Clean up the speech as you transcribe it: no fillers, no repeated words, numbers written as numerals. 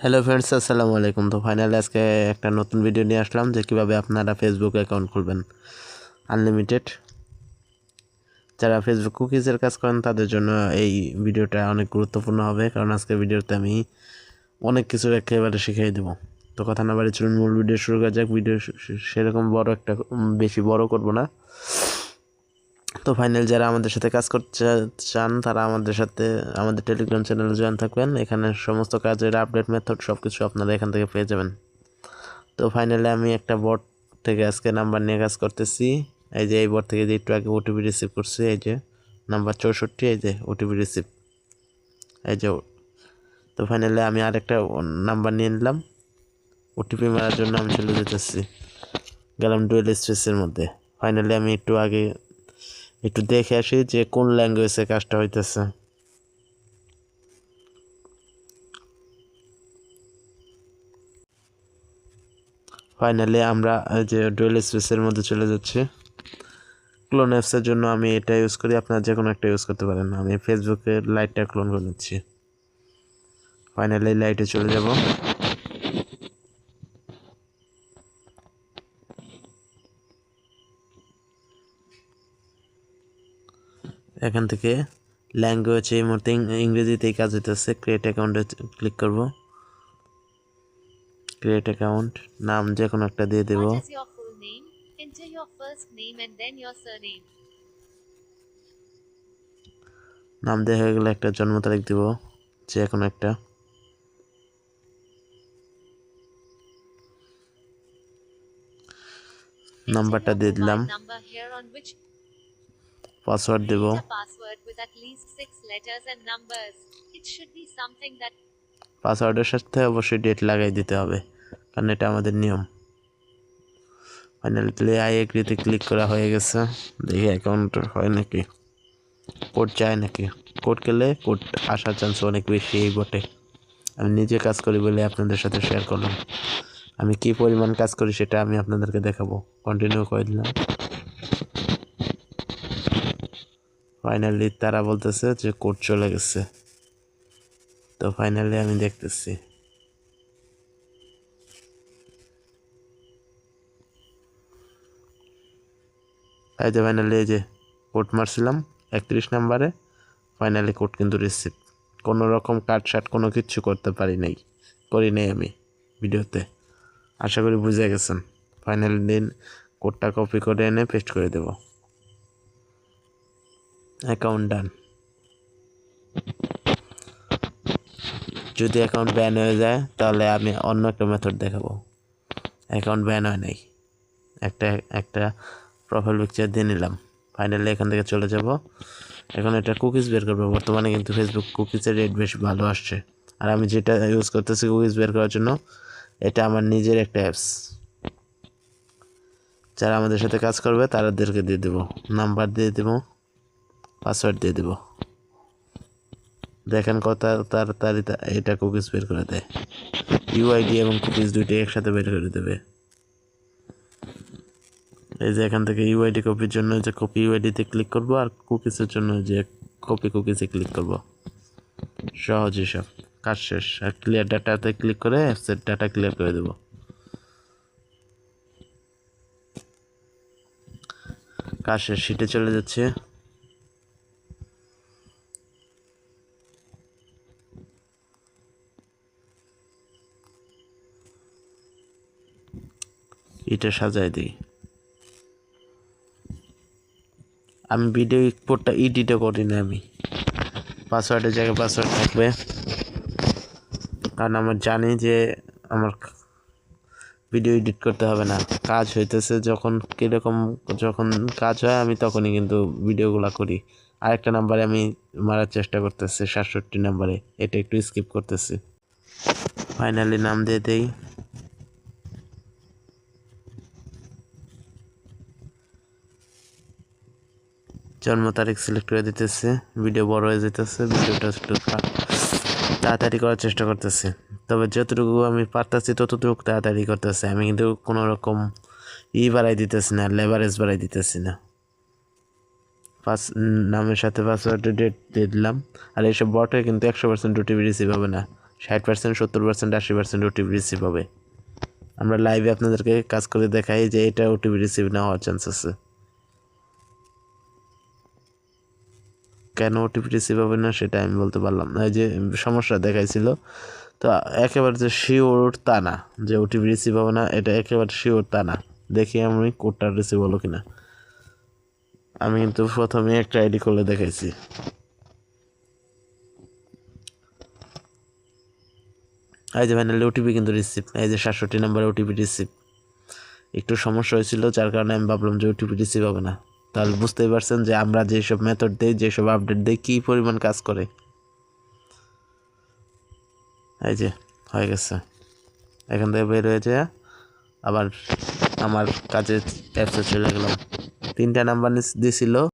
Hello friends, আসসালামু আলাইকুম। তো ফাইনালি আজকে একটা নতুন ভিডিও নিয়ে আসলাম যে কীভাবে আপনারা ফেসবুক অ্যাকাউন্ট খুলবেন আনলিমিটেড। যারা ফেসবুক কুকিজের কাজ করেন তাদের জন্য এই ভিডিওটা অনেক গুরুত্বপূর্ণ হবে, কারণ আজকের ভিডিওতে আমি অনেক কিছু একেবারে শিখিয়ে দেবো। তো কথা না বাড়ি চলুন মূল ভিডিও শুরু করা যাক। ভিডিও সেরকম বড় একটা বেশি বড় করব না। তো ফাইনাল যারা আমাদের সাথে কাজ করতে চান তারা আমাদের টেলিগ্রাম চ্যানেলে জয়েন থাকবেন। এখানে সমস্ত কাজের আপডেট মেথড সব কিছু আপনারা এখান থেকে পেয়ে যাবেন। তো ফাইনালি আমি একটা বট থেকে আজকে নাম্বার নিয়ে কাজ করতেছি। এই যে এই বট থেকে যে একটু আগে ওটিপি রিসিভ করছি, এই যে নাম্বার 64, এই যে ওটিপি রিসিভ, এই যে। তো ফাইনালি আমি আরেকটা নাম্বার নিয়ে নিলাম। ওটিপি মারার জন্য আমি চলে যেতেছি, গেলাম ডুয়েল স্পেসের মধ্যে। ফাইনালি আমি একটু দেখে আসি যে কোন ল্যাঙ্গুয়েজে কাজটা হইতেছে। ফাইনালি আমরা যে ডুয়েল স্পেসের মধ্যে চলে যাচ্ছি। ক্লোন অ্যাপসের জন্য আমি এটা ইউজ করি, আপনারা যে কোনো একটা ইউজ করতে পারেন। আমি ফেসবুকের লাইটটা ক্লোন করে নিচ্ছি। ফাইনালি লাইটে চলে যাব। এখান থেকে ল্যাঙ্গুয়েজ এই মুহূর্তে ইংরেজিতেই কাজ হইতেছে। ক্রিয়েট অ্যাকাউন্টে ক্লিক করব। ক্রিয়েট অ্যাকাউন্ট, নাম যে কোনো একটা দিয়ে দেব। নাম দিয়ে হয়ে গেলে একটা জন্ম তারিখ দিব, যে কোনো একটা। নাম্বারটা দিয়ে দিলাম। পাসওয়ার্ড দেব। পাসওয়ার্ডের সাথে অবশ্যই ডেট লাগাই দিতে হবে, কারণ এটা আমাদের নিয়ম। ফাইনালি আই এগ্রিতে ক্লিক করা হয়ে গেছে। দেখি অ্যাকাউন্ট হয় নাকি, কোড চায় নাকি। কোড গেলে কোড আসার চান্স অনেক বেশি এই বটে। আমি নিজে কাজ করি বলে আপনাদের সাথে শেয়ার করলাম। আমি কি পরিমাণ কাজ করি সেটা আমি আপনাদেরকে দেখাবো। কন্টিনিউ করে দিলাম। ফাইনালি তারা বলতেছে যে কোড চলে গেছে। তো ফাইনালি আমি দেখতেছি, এই যে ফাইনালি এই যে কোড মারছিলাম 31 নাম্বারে। ফাইনালি কোড কিন্তু রিসিভ। কোনো রকম কাটসাট কোনো কিছু করি নাই আমি ভিডিওতে। আশা করি বুঝে গেছেন। ফাইনালি দিন কোডটা কপি করে এনে পেস্ট করে দেব। অ্যাকাউন্ট ডান। যদি অ্যাকাউন্ট ব্যান হয়ে যায় তাহলে আমি অন্য একটা মেথড দেখাবো। অ্যাকাউন্ট ব্যান হয় নাই, একটা প্রোফাইল পিকচার দিয়ে নিলাম। ফাইনালি এখান থেকে চলে যাব। এখন এটা কুকিজ বের করবো। বর্তমানে কিন্তু ফেসবুক কুকিজের রেট বেশ ভালো আসছে, আর আমি যেটা ইউজ করতেছি কুকিজ বের করার জন্য, এটা আমার নিজের একটা অ্যাপস। যারা আমাদের সাথে কাজ করবে তাদেরকে দিয়ে দেবো, নাম্বার দিয়ে দেবো, পাসওয়ার্ড দিয়ে দেবো। দেখেন কত তাড়াতাড়ি এটা কুকিজ বের করে দেয়। ইউআইডি এবং কুকিজ দুইটাই একসাথে বের করে দেবে। এই যে এখান থেকে ইউআইডি কপির জন্য যে কপি ইউআইডিতে ক্লিক করব, আর কুকিজের জন্য যে কপি কুকিজে ক্লিক করব। সহজ হিসাব, কাজ শেষ। আর ক্লিয়ার ডাটাতে ক্লিক করে অ্যাপসের ডাটা ক্লিয়ার করে দেব। কাজ শেষ, শিটে চলে যাচ্ছে। এটা সাজাই দিই। আমি ভিডিও এক্সপোর্টটা এডিটও করি না, আমি পাসওয়ার্ডের জায়গায় পাসওয়ার্ড থাকবে, কারণ আমার জানি যে আমার ভিডিও এডিট করতে হবে না। কাজ হইতেছে যখন যখন কাজ হয় আমি তখনই কিন্তু ভিডিওগুলো করি। আরেকটা নাম্বারে আমি মারার চেষ্টা করতেছি, 67 নাম্বারে। এটা একটু স্কিপ করতেছি। ফাইনালি নাম দিয়ে দেই। জন্ম তারিখ সিলেক্ট করে দিতেছে। ভিডিও বড় হয়ে যেতেছে, ভিডিওটা একটু তাড়াতাড়ি করার চেষ্টা করতেছি। তবে যতটুকু আমি পারতেছি ততটুকু তাড়াতাড়ি করতেছি। আমি কিন্তু কোনো রকম বাড়াই দিতেছি না, লেভারেজ বাড়াই দিতেছি না। নামের সাথে পাসওয়ার্ডের ডেট দিয়ে দিলাম। আর এইসব বটে কিন্তু 100% ওটিপি রিসিভ হবে না, 60%, 70%, 80% ওটিপি রিসিভ হবে। আমরা লাইভে আপনাদেরকে কাজ করে দেখাই যে এটা ওটিপি রিসিভ না হওয়ার চান্স আছে। কেন ওটিপি রিসিভ হবে না সেটা আমি বলতে পারলাম না। এই যে সমস্যা দেখাইছিল, তো একেবারে যে শিওর তা না যে ওটিপি রিসিভ হবে না, এটা একেবারে শিওর তা না। দেখি আমি কোডটা রিসিভ হলো কিনা। আমি কিন্তু প্রথমে একটা আইডি করলে দেখাইছি। এই যে ফাইনালি ওটিপি কিন্তু রিসিভ, এই যে 67 নম্বরে ওটিপি রিসিভ। একটু সমস্যা হয়েছিল যার কারণে আমি ভাবলাম যে ওটিপি রিসিভ হবে না। তাহলে বুঝতেই পারছেন যে আমরা যেসব মেথড দিই, যেসব আপডেট দিই, কী পরিমাণ কাজ করে। এই যে হয়ে গেছে, এখান থেকে বের হয়ে যায় আবার আমার কাজের অ্যাপসে চলে গেলাম। 3টা নাম্বার দিছিল।